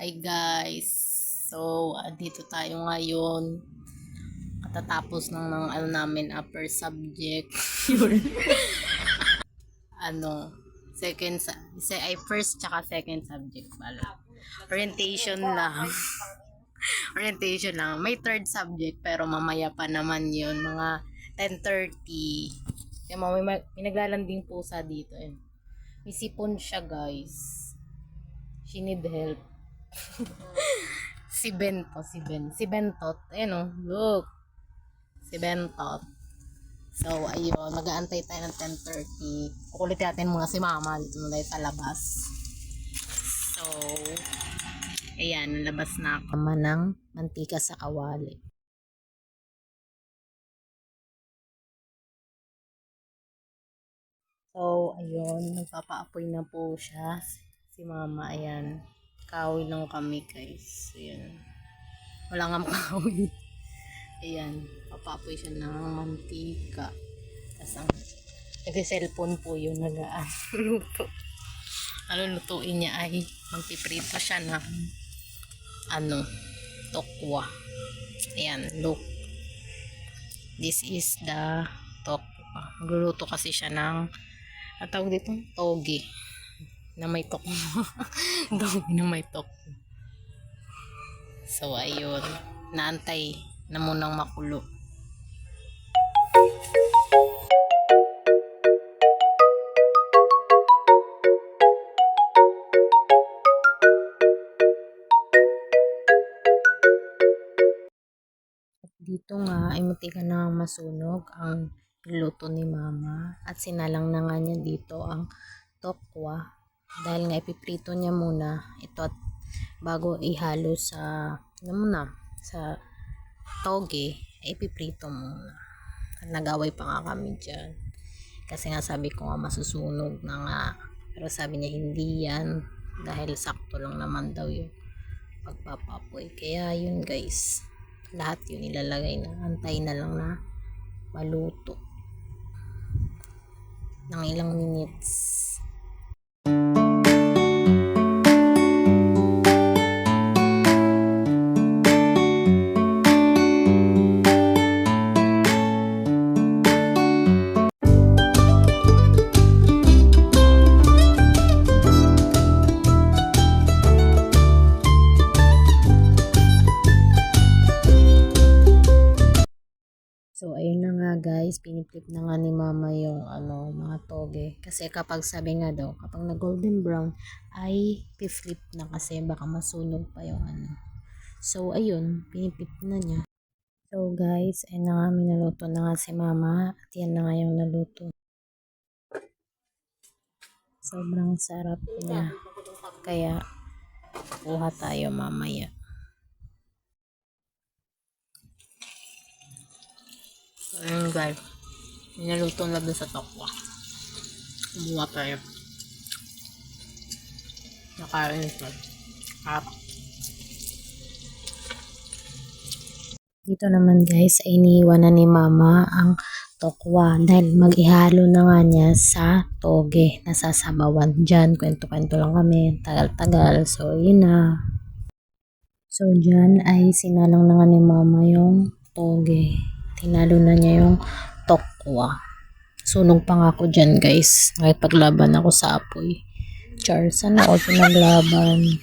Hi guys. So, dito tayo ngayon. Katatapos ng ano namin upper subject. ano, second ay first tsaka second subject pala. Orientation lang. Orientation lang. May third subject pero mamaya pa naman 'yun, mga 10:30. Kaya may naglalanding pusa dito eh. May sipon siya guys. She need help. Si Bentot. Ayan o, look. Si Bentot. So, ayun, mag-aantay tayo ng 10:30. Kukulitin natin muna si Mama dito muna sa labas. So, ayan, nalabas na ako. Tama ng mantika sa kawali. So, ayun, nagpapaapoy na po siya. Si Mama, ayan. Kahoy lang kami, guys. Ayan. Wala nga kahoy. Ayan, papapoy siya ng mantika. Tapos ang nag-cellphone po yun, luto. Ano lutuin niya ay magpiprito siya ng tokwa. Ayan, look. This is the tokwa. Magluluto kasi siya ng tawag dito, toge na may tokwa. Toge na may tokwa. So, ayun. Naantay na munang makulo. Dito nga ay muntikan na masunog ang luto ni Mama at sinalang na nga niya dito ang tokwa dahil nga ipiprito niya muna ito at bago ihalo sa sa toge ipiprito muna. At nag-away pa nga kami dyan kasi nga sabi ko nga masusunog na nga pero sabi niya hindi yan dahil sakto lang naman daw yung pagpapapoy. Kaya yun guys, lahat yun ilalagay na, antay na lang na maluto ng ilang minutes. So, ayun na nga guys, piniplit na nga ni Mama yung mga toge. Kasi kapag sabi nga daw, kapag na golden brown, ay piflip na kasi baka masunog pa yung So, ayun, piniplit na niya. So guys, ayun na nga, minaluto na nga si Mama. At yan na nga yung naluto. Sobrang sarap niya. Kaya, kuha tayo mamaya. Ayun guys, nilaluto na dun sa tokwa. Kumuha tayo. Nakain ito. Dito naman guys, ay iniiwan na ni Mama ang tokwa dahil mag-ihalo na nga niya sa toge na sasabawan. Dyan, kwento-kwento lang kami. Tagal-tagal. So, yun na. So, dyan ay sinalang na nga ni Mama yung toge. Tinalo na niya yung tokwa. Sunog pa nga ako dyan guys. Nakipaglaban ako sa apoy. Char, sana ako pinaglaban.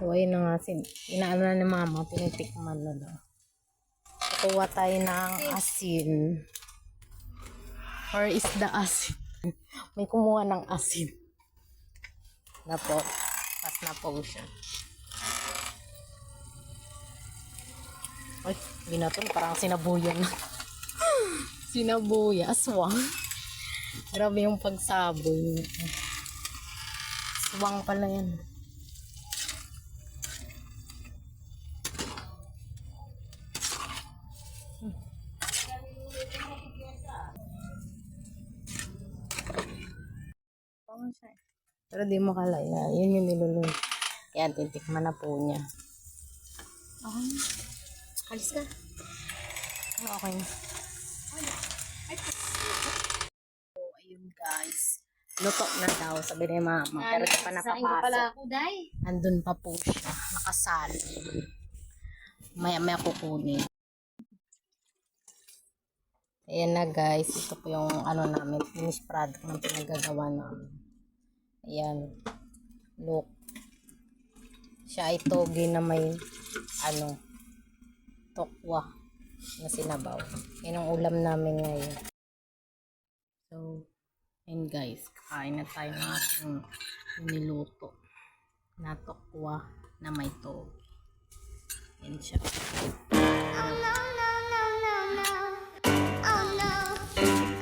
So, ayun na nga, inaano na ni Mama, tinitikman na daw. Kukuha tayo ng asin. Or is the asin? May kumuha ng asin. Na po. Pas na po siya. Ay, binaton parang sinabuyan. Sinabuya, aswang. Grabe yung pagsaboy. Aswang pala yan. Pero di mo kalaya. Yun yung nilulun. Yan, titikman na po niya. Okay. Alis ka. Okay. So, ayun guys. Luto na daw, sabi ni mama. Pero di pa napapasok. Andun pa po siya. Nakasali. Maya kukunin. Ayan na guys. Ito po yung ano namin. Finished product ng pinagagawa namin. Ayan. Look. Siya ay toge na may ano, tokwa na sinabaw. Yan ang ulam namin ngayon. So, and guys, kain na tayo ng ating niluto na tokwa na may toge. Yan siya. Oh no, no, no, no, no. Oh no.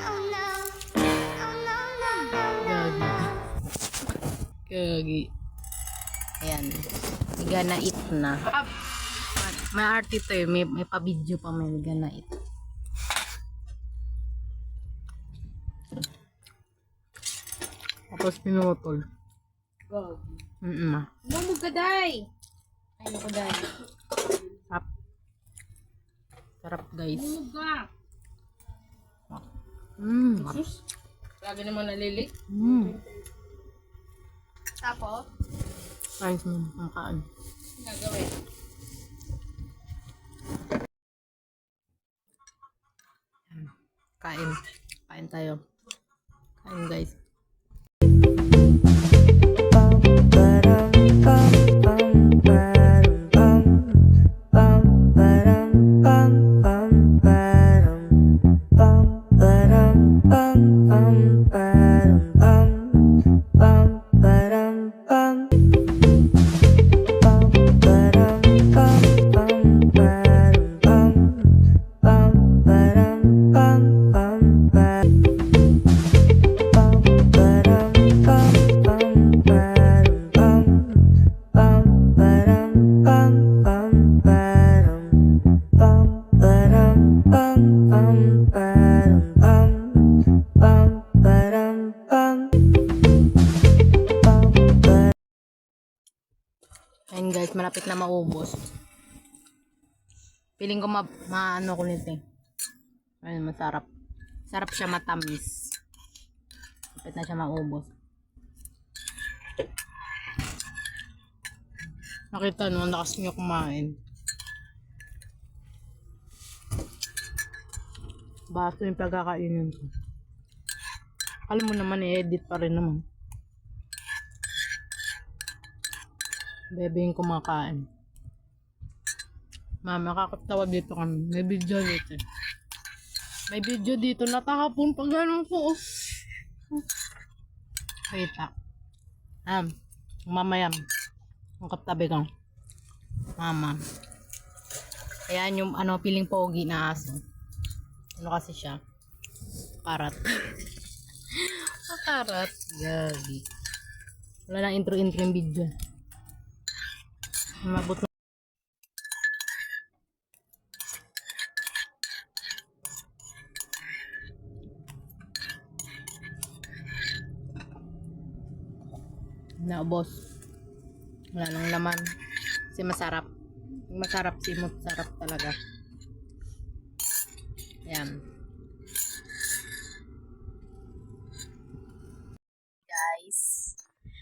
Oh no. Oh no, no, no, no, no. Kagi. Ayan. Iga na eat na. May art ito eh. May pa-video pa may iga na eat. Tapos pinutol. Mamog ka, day! Ay, naku, day. Sarap. Sarap guys. Mamog ka! Sus. Lagi naman nalilik. Tapos, Ayos mo ang kaan. gagawin. Kain. Kain tayo. Kain guys. Ayun guys, malapit na maubos. Piling ko maano ko nito eh. Ayun, masarap. Sarap siya, matamis. Malapit na siya maubos. Nakita no, ang lakas niya kumain. Baso yung pagkakainin ko. Alam mo naman, i-edit pa rin naman. Bebe yung kumakain. Mama, kakatawa dito kami. May video dito. May video dito. Natakapon pag ganun ko. Wait ha. Mamayam. Ang katabi ko. Mama. Ayan yung ano, piling pogi na aso. Ano kasi siya? Parat. Parat. Gabi. Wala na intro-intro yung video. Mabot na boss. Wala nang laman. Kasi masarap. Masarap simot, sarap talaga. Ayan. Guys,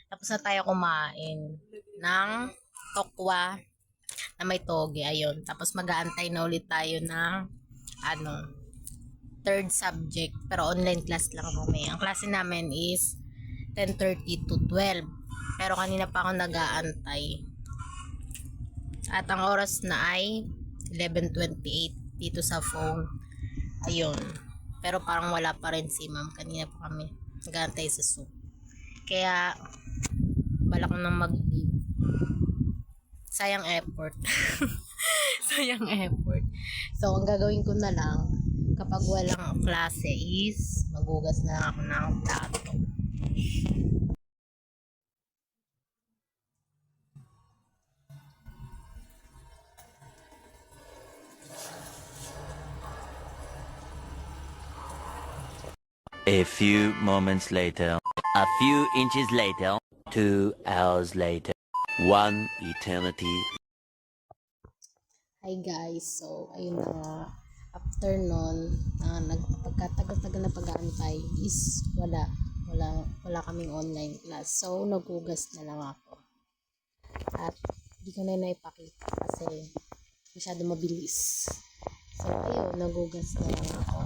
tapos na tayo kumain ng tokwa na may toge. Ayun. Tapos mag-aantay na ulit tayo ng ano, third subject. Pero online class lang kami. Ang klase namin is 10:30 to 12. Pero kanina pa ako nag-aantay. At ang oras na ay 11:28 dito sa phone. Ayun. Pero parang wala pa rin si ma'am. Kanina pa kami nag-aantay sa Zoom. Kaya balak ko nang mag-leave. Sayang effort. Sayang effort. So, ang gagawin ko na lang, kapag walang klase is, magugas na lang ako ng plato. A few moments later. A few inches later. 2 hours later. One eternity. Hi guys, so ayun na nga. After nun, nagpagkatagal-tagal na pag-aantay is wala kaming online class. So, nagugas na lang ako. At hindi ko na naipakita kasi masyado mabilis. So, ayun, nagugas na lang ako.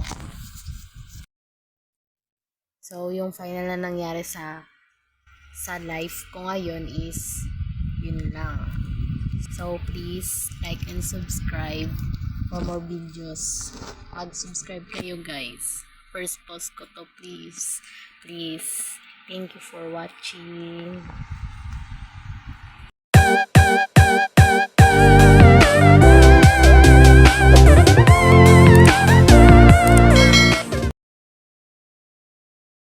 So, yung final na nangyari sa life ko ngayon is yun lang. So, please like and subscribe for more videos. Mag-subscribe kayo guys. First post ko to, please. Please. Thank you for watching.